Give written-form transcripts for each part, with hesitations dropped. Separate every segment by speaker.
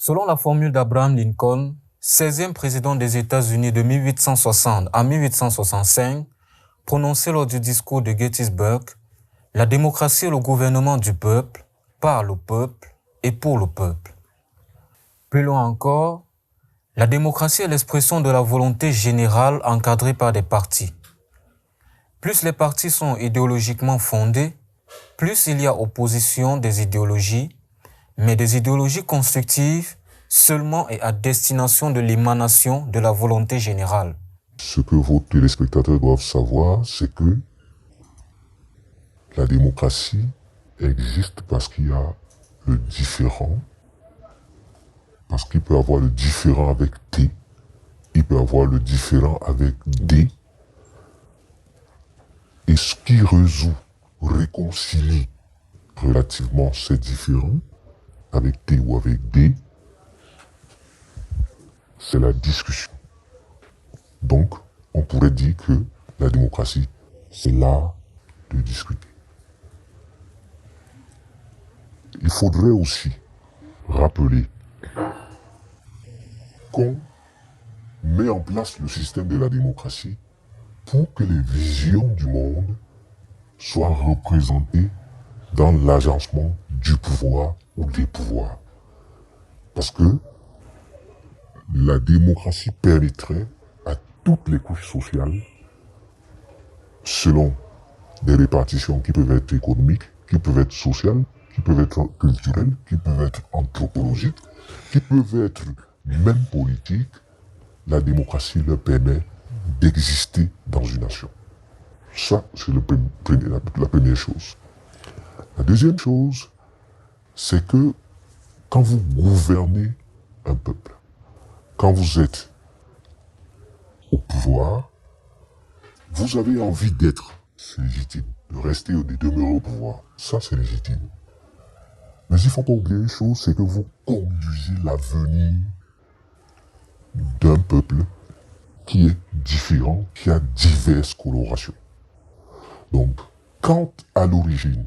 Speaker 1: Selon la formule d'Abraham Lincoln, 16e président des États-Unis de 1860 à 1865, prononcé lors du discours de Gettysburg, la démocratie est le gouvernement du peuple, par le peuple et pour le peuple. Plus loin encore, la démocratie est l'expression de la volonté générale encadrée par des partis. Plus les partis sont idéologiquement fondés, plus il y a opposition des idéologies, mais des idéologies constructives seulement et à destination de l'émanation de la volonté générale.
Speaker 2: Ce que vos téléspectateurs doivent savoir, c'est que la démocratie existe parce qu'il y a le différent, parce qu'il peut avoir le différent avec T, il peut avoir le différent avec D, et ce qui résout, réconcilie relativement ces différents, avec T ou avec D, c'est la discussion. Donc, on pourrait dire que la démocratie, c'est l'art de discuter. Il faudrait aussi rappeler qu'on met en place le système de la démocratie pour que les visions du monde soient représentées dans l'agencement du pouvoir ou des pouvoirs. Parce que la démocratie permettrait à toutes les couches sociales, selon des répartitions qui peuvent être économiques, qui peuvent être sociales, qui peuvent être culturelles, qui peuvent être anthropologiques, qui peuvent être même politiques, la démocratie leur permet d'exister dans une nation. Ça, c'est la première chose. La deuxième chose, c'est que quand vous gouvernez un peuple, quand vous êtes au pouvoir, vous avez envie d'être, c'est légitime, de rester ou de demeurer au pouvoir, ça c'est légitime. Mais il ne faut pas oublier une chose, c'est que vous conduisez l'avenir d'un peuple qui est différent, qui a diverses colorations. Donc, quand à l'origine,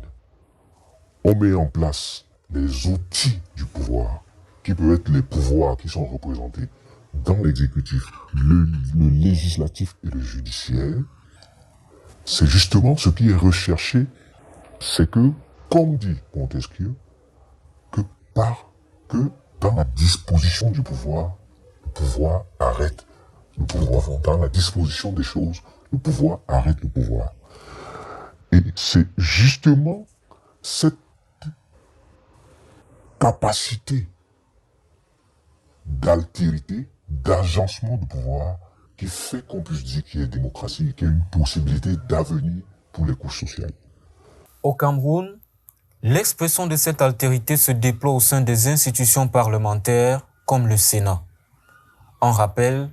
Speaker 2: on met en place les outils du pouvoir, qui peuvent être les pouvoirs qui sont représentés dans l'exécutif, le législatif et le judiciaire, c'est justement ce qui est recherché, c'est que, comme dit Montesquieu, que dans la disposition du pouvoir, le pouvoir arrête le pouvoir. Dans la disposition des choses, le pouvoir arrête le pouvoir. Et c'est justement cette capacité d'altérité, d'agencement de pouvoir qui fait qu'on puisse dire qu'il y a démocratie, qu'il y a une possibilité d'avenir pour les couches sociales.
Speaker 1: Au Cameroun, l'expression de cette altérité se déploie au sein des institutions parlementaires comme le Sénat. En rappel,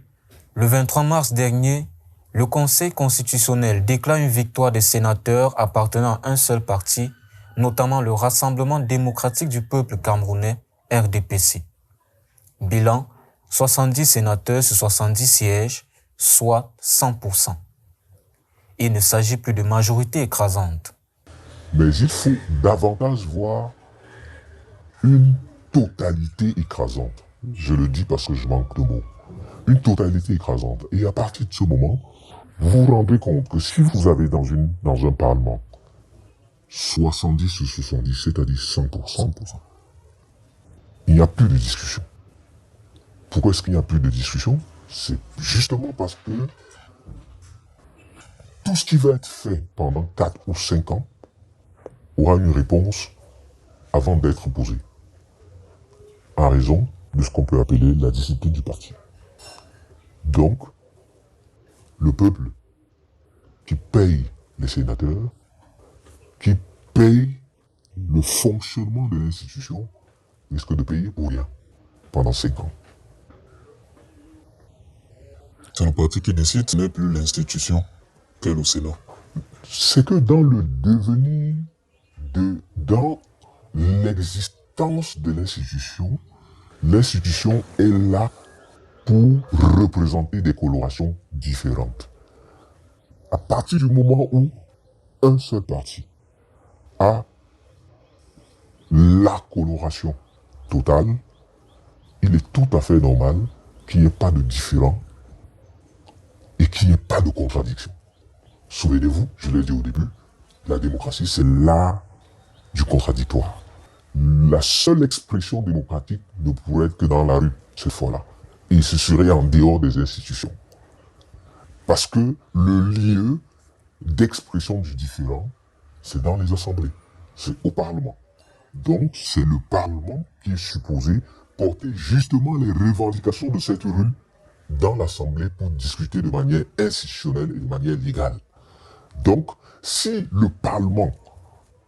Speaker 1: le 23 mars dernier, le Conseil constitutionnel déclare une victoire des sénateurs appartenant à un seul parti, notamment le Rassemblement démocratique du peuple camerounais, RDPC. Bilan, 70 sénateurs sur 70 sièges, soit 100%. Il ne s'agit plus de majorité écrasante.
Speaker 2: Mais il faut davantage voir une totalité écrasante. Je le dis parce que je manque de mots. Une totalité écrasante. Et à partir de ce moment, vous vous rendez compte que si vous avez dans un parlement 70 sur 70, c'est-à-dire 100%, il n'y a plus de discussion. Pourquoi est-ce qu'il n'y a plus de discussion? C'est justement parce que tout ce qui va être fait pendant 4 ou 5 ans aura une réponse avant d'être posé, en raison de ce qu'on peut appeler la discipline du parti. Donc, le peuple qui paye les sénateurs, qui paye le fonctionnement de l'institution, risque de payer pour rien pendant 5 ans.
Speaker 3: C'est le parti qui décide, ce n'est plus l'institution qu'est le Sénat.
Speaker 2: C'est que dans le devenir, dans l'existence de l'institution est là pour représenter des colorations différentes. À partir du moment où un seul parti a la coloration totale, il est tout à fait normal qu'il n'y ait pas de différend et qu'il n'y ait pas de contradiction. Souvenez-vous, je l'ai dit au début, la démocratie, c'est l'art du contradictoire. La seule expression démocratique ne pourrait être que dans la rue, cette fois-là. Et ce serait en dehors des institutions. Parce que le lieu d'expression du différent, c'est dans les assemblées, c'est au Parlement. Donc, c'est le Parlement qui est supposé porter justement les revendications de cette rue dans l'Assemblée pour discuter de manière institutionnelle et de manière légale. Donc, si le Parlement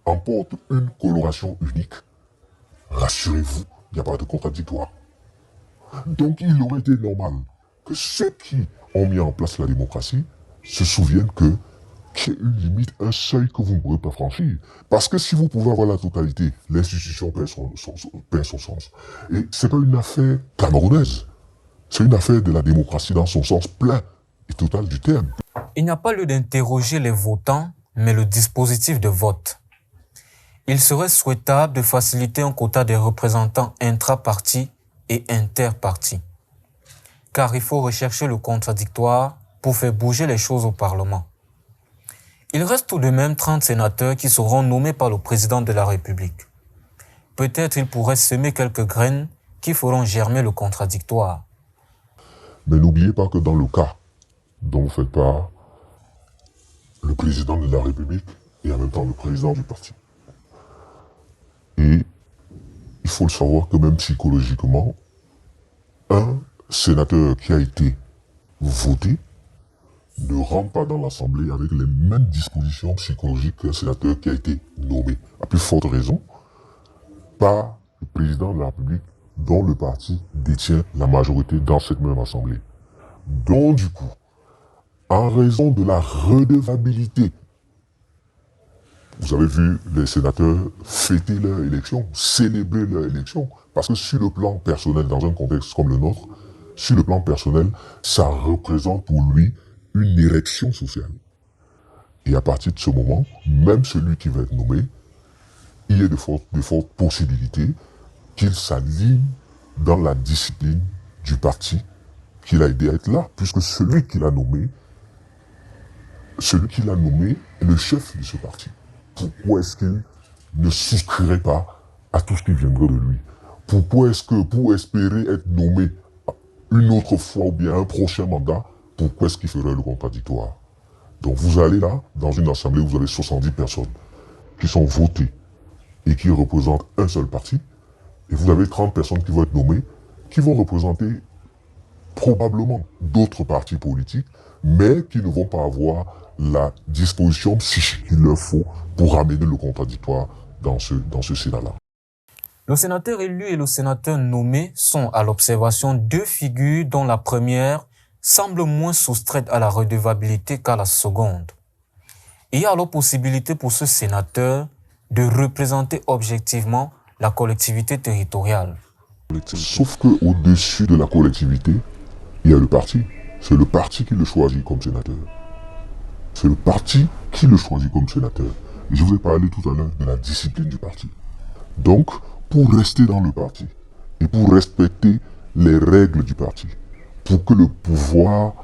Speaker 2: emporte une coloration unique, rassurez-vous, il n'y a pas de contradictoire. Donc, il aurait été normal que ceux qui ont mis en place la démocratie se souviennent qu'il y a une limite, un seuil que vous ne pourrez pas franchir. Parce que si vous pouvez avoir la totalité, l'institution perd son sens. Et c'est pas une affaire camerounaise. C'est une affaire de la démocratie dans son sens plein et total du terme.
Speaker 1: Il n'y a pas lieu d'interroger les votants, mais le dispositif de vote. Il serait souhaitable de faciliter un quota des représentants intra-partis et inter-partis. Car il faut rechercher le contradictoire pour faire bouger les choses au Parlement. Il reste tout de même 30 sénateurs qui seront nommés par le président de la République. Peut-être il pourrait semer quelques graines qui feront germer le contradictoire.
Speaker 2: Mais n'oubliez pas que dans le cas dont vous faites part, le président de la République est en même temps le président du parti. Et il faut le savoir que même psychologiquement, un sénateur qui a été voté ne rentre pas dans l'Assemblée avec les mêmes dispositions psychologiques qu'un sénateur qui a été nommé. À plus forte raison, par le président de la République dont le parti détient la majorité dans cette même Assemblée. Donc du coup, en raison de la redevabilité, vous avez vu les sénateurs fêter leur élection, célébrer leur élection, parce que sur le plan personnel, dans un contexte comme le nôtre, sur le plan personnel, ça représente pour lui une érection sociale. Et à partir de ce moment, même celui qui va être nommé, il y a de fortes possibilités qu'il s'aligne dans la discipline du parti qu'il a aidé à être là, puisque celui qui l'a nommé est le chef de ce parti. Pourquoi est-ce qu'il ne souscrirait pas à tout ce qui viendrait de lui? Pourquoi est-ce que, pour espérer être nommé une autre fois ou bien un prochain mandat, pourquoi est-ce qu'il ferait le contradictoire? Donc vous allez là, dans une assemblée, vous avez 70 personnes qui sont votées et qui représentent un seul parti, et vous avez 30 personnes qui vont être nommées, qui vont représenter probablement d'autres partis politiques, mais qui ne vont pas avoir la disposition psychique qu'il leur faut pour ramener le contradictoire dans ce Sénat-là.
Speaker 1: Le sénateur élu et le sénateur nommé sont à l'observation deux figures dont la première semble moins soustraite à la redevabilité qu'à la seconde. Il y a alors possibilité pour ce sénateur de représenter objectivement la collectivité territoriale.
Speaker 2: Sauf qu'au-dessus de la collectivité, il y a le parti. C'est le parti qui le choisit comme sénateur. C'est le parti qui le choisit comme sénateur. Et je vous ai parlé tout à l'heure de la discipline du parti. Donc, pour rester dans le parti et pour respecter les règles du parti, pour que le pouvoir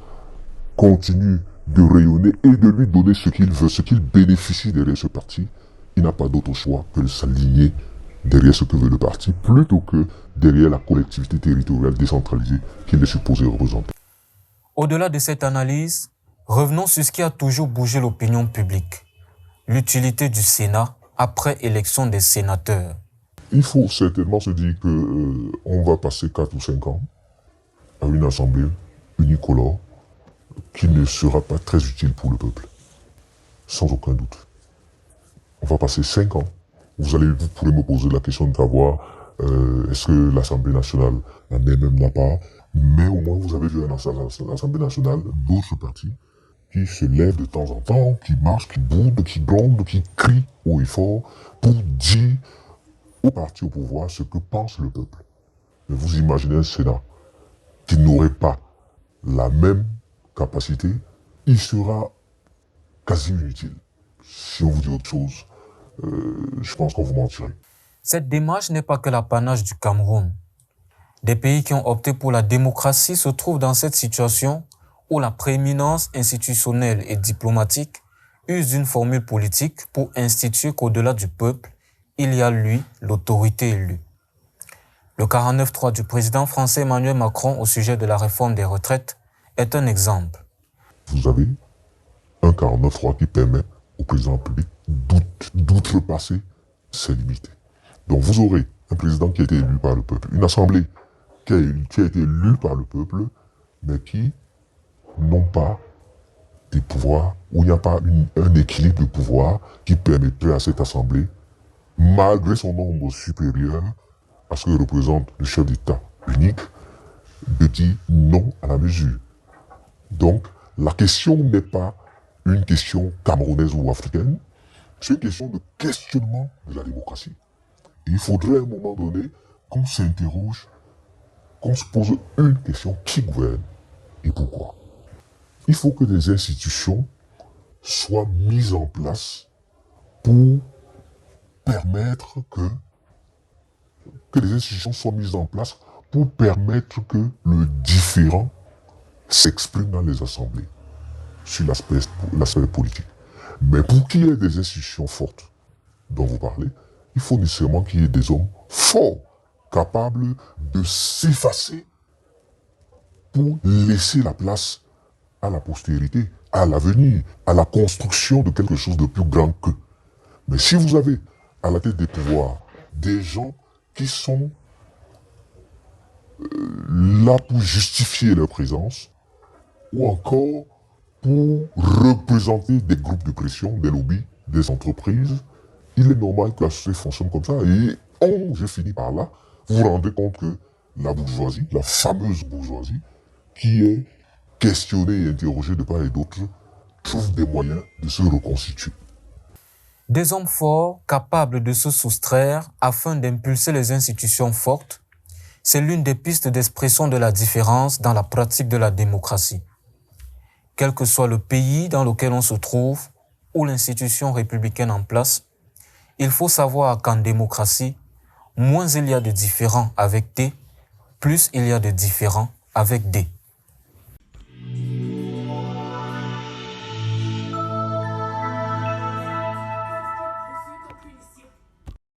Speaker 2: continue de rayonner et de lui donner ce qu'il veut, ce qu'il bénéficie derrière ce parti, il n'a pas d'autre choix que de s'aligner derrière ce que veut le parti, plutôt que derrière la collectivité territoriale décentralisée qu'il est supposé représenter.
Speaker 1: Au-delà de cette analyse, revenons sur ce qui a toujours bougé l'opinion publique, l'utilité du Sénat après élection des sénateurs.
Speaker 2: Il faut certainement se dire qu'on va passer 4 ou 5 ans à une assemblée unicolore qui ne sera pas très utile pour le peuple, sans aucun doute. On va passer 5 ans. Vous pourrez me poser la question de savoir est-ce que l'Assemblée nationale n'en est même pas, mais au moins vous avez vu à l'Assemblée nationale d'autres partis qui se lèvent de temps en temps, qui marchent, qui boudent, qui grondent, qui crient haut et fort pour dire au parti au pouvoir ce que pense le peuple. Mais vous imaginez un Sénat qui n'aurait pas la même capacité, il sera quasi inutile. Si on vous dit autre chose, je pense qu'on vous mentirait.
Speaker 1: Cette démarche n'est pas que l'apanage du Cameroun. Des pays qui ont opté pour la démocratie se trouvent dans cette situation où la prééminence institutionnelle et diplomatique use d'une formule politique pour instituer qu'au-delà du peuple, il y a lui, l'autorité élue. Le 49.3 du président français Emmanuel Macron au sujet de la réforme des retraites est un exemple.
Speaker 2: Vous avez un 49.3 qui permet au président public d'outrepasser ses limites. Donc vous aurez un président qui a été élu par le peuple, une assemblée qui a été élue par le peuple, mais qui n'ont pas des pouvoirs, où il n'y a pas un équilibre de pouvoir qui permettrait à cette assemblée, malgré son nombre supérieur à ce que représente le chef d'État unique, de dire non à la mesure. Donc, la question n'est pas une question camerounaise ou africaine, c'est une question de questionnement de la démocratie. Et il faudrait à un moment donné qu'on s'interroge, qu'on se pose une question: qui gouverne et pourquoi? Il faut que des institutions soient mises en place pour permettre que les institutions soient mises en place pour permettre que le différent s'exprime dans les assemblées sur l'aspect politique. Mais pour qu'il y ait des institutions fortes dont vous parlez, il faut nécessairement qu'il y ait des hommes forts, capables de s'effacer pour laisser la place à la postérité, à l'avenir, à la construction de quelque chose de plus grand qu'eux. Mais si vous avez à la tête des pouvoirs des gens qui sont là pour justifier leur présence, ou encore pour représenter des groupes de pression, des lobbies, des entreprises, il est normal que la société fonctionne comme ça. Et je finis par là, vous vous rendez compte que la bourgeoisie, la fameuse bourgeoisie, qui est questionnée et interrogée de part et d'autre, trouve des moyens de se reconstituer.
Speaker 1: Des hommes forts, capables de se soustraire afin d'impulser les institutions fortes, c'est l'une des pistes d'expression de la différence dans la pratique de la démocratie. Quel que soit le pays dans lequel on se trouve ou l'institution républicaine en place, il faut savoir qu'en démocratie, moins il y a de différents avec D, plus il y a de différents avec D.